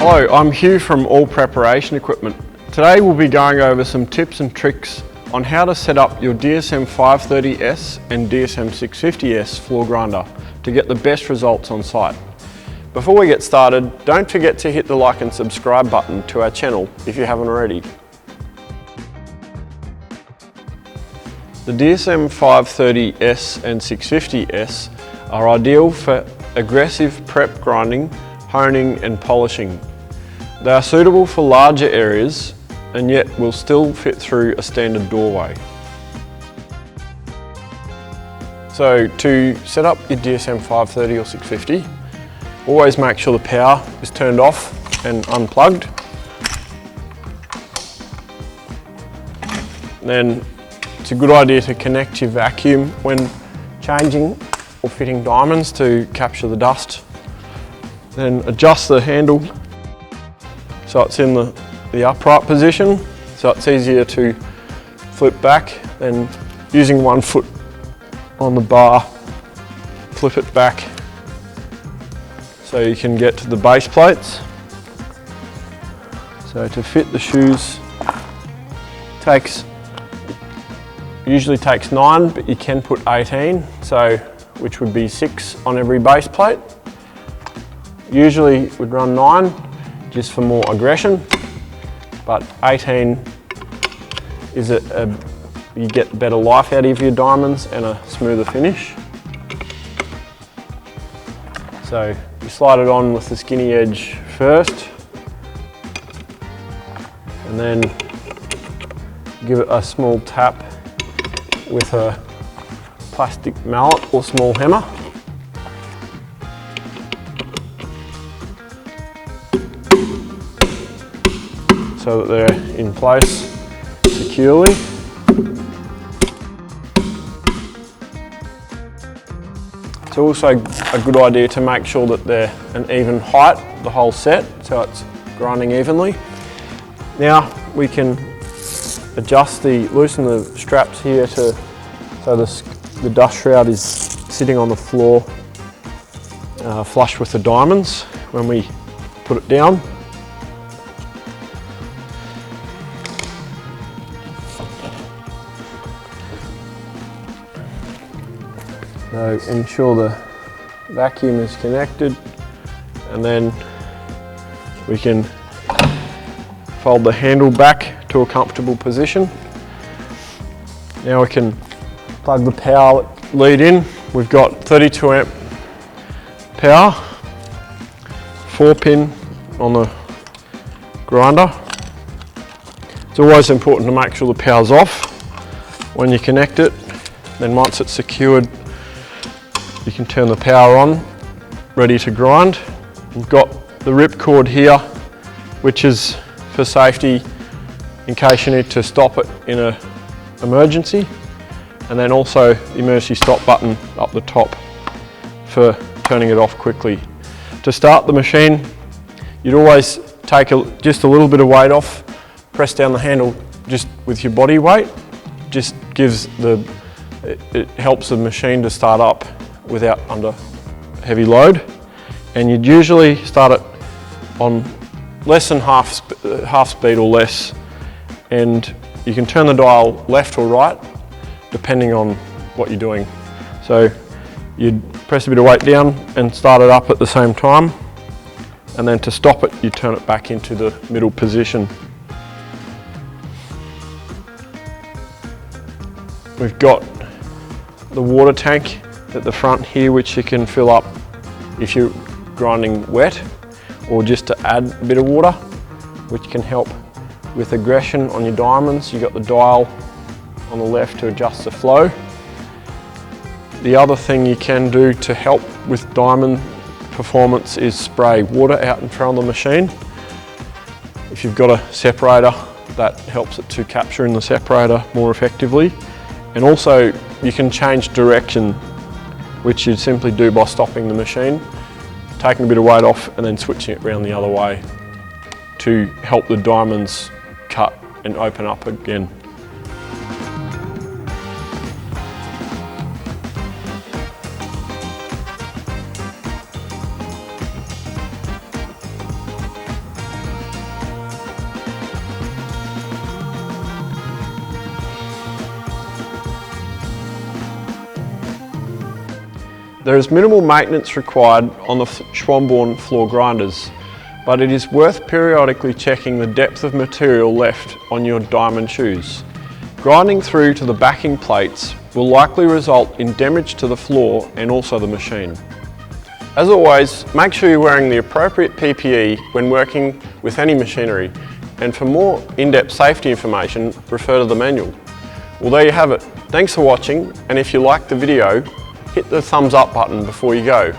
Hello, I'm Hugh from All Preparation Equipment. Today we'll be going over some tips and tricks on how to set up your DSM530S and DSM650S floor grinder to get the best results on site. Before we get started, don't forget to hit the like and subscribe button to our channel if you haven't already. The DSM530S and 650S are ideal for aggressive prep grinding, honing and polishing. They are suitable for larger areas and yet will still fit through a standard doorway. So to set up your DSM530 or 650, always make sure the power is turned off and unplugged. Then it's a good idea to connect your vacuum when changing or fitting diamonds to capture the dust. Then adjust the handle so it's in the upright position, so it's easier to flip back. Then using one foot on the bar, flip it back so you can get to the base plates. So to fit the shoes usually takes 9, but you can put 18, so which would be 6 on every base plate. Usually would run 9 just for more aggression, but 18 is you get better life out of your diamonds and a smoother finish. So you slide it on with the skinny edge first, and then give it a small tap with a plastic mallet or small hammer. So that they're in place securely. It's also a good idea to make sure that they're an even height, the whole set, so it's grinding evenly. Now we can loosen the straps here so the dust shroud is sitting on the floor flush with the diamonds when we put it down. So ensure the vacuum is connected, and then we can fold the handle back to a comfortable position. Now we can plug the power lead in. We've got 32 amp power, 4-pin on the grinder. It's always important to make sure the power's off when you connect it. Then once it's secured, you can turn the power on, ready to grind. We've got the ripcord here, which is for safety in case you need to stop it in an emergency. And then also the emergency stop button up the top for turning it off quickly. To start the machine, you'd always take just a little bit of weight off, press down the handle just with your body weight. Just it helps the machine to start up without under heavy load. And you'd usually start it on less than half speed or less, and you can turn the dial left or right depending on what you're doing. So you'd press a bit of weight down and start it up at the same time, and then to stop it you turn it back into the middle position. We've got the water tank at the front here, which you can fill up if you're grinding wet, or just to add a bit of water, which can help with aggression on your diamonds. You've got the dial on the left to adjust the flow. The other thing you can do to help with diamond performance is spray water out in front of the machine. If you've got a separator, that helps it to capture in the separator more effectively. And also you can change direction, which you'd simply do by stopping the machine, taking a bit of weight off and then switching it around the other way to help the diamonds cut and open up again. There is minimal maintenance required on the Schwamborn floor grinders, but it is worth periodically checking the depth of material left on your diamond shoes. Grinding through to the backing plates will likely result in damage to the floor and also the machine. As always, make sure you're wearing the appropriate PPE when working with any machinery, and for more in-depth safety information, refer to the manual. Well, there you have it. Thanks for watching, and if you liked the video, hit the thumbs up button before you go.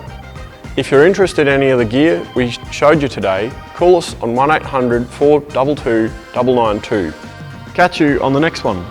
If you're interested in any of the gear we showed you today, call us on 1800 422 992. Catch you on the next one.